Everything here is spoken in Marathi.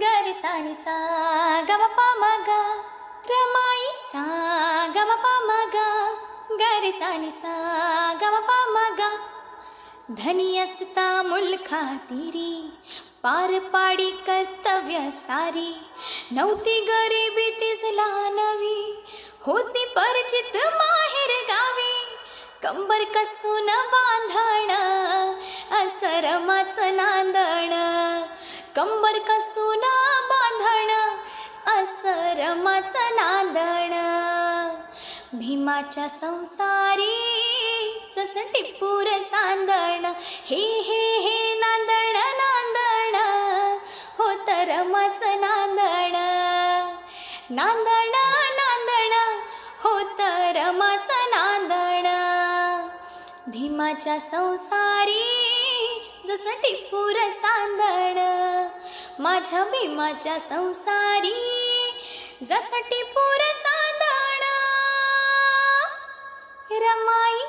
गरे सा नि सा ग म प म ग रमाई सा ग म प म ग गरे सा नि सा ग म प म ग धनी असता मुलखा तिरी पार पाडी कर्तव्य सारी नव्हती गरिबी तिसला नवी होती परिचित माहेर गावी कंबर कसून बांधण असरमाच नांदण कंबर कसून बांधण असरमाच नांदण भीमाच्या संसारी जस टिपूर चांदण हे हे हे नांदण नांदण हो तर रमाच नांदण नांदण नांदण हो तर रमाच नांदण भीमाच्या संसारी जस टिपूर चांदण माझ्या भीमाच्या संसारी जस टिपूर चांदण रमाई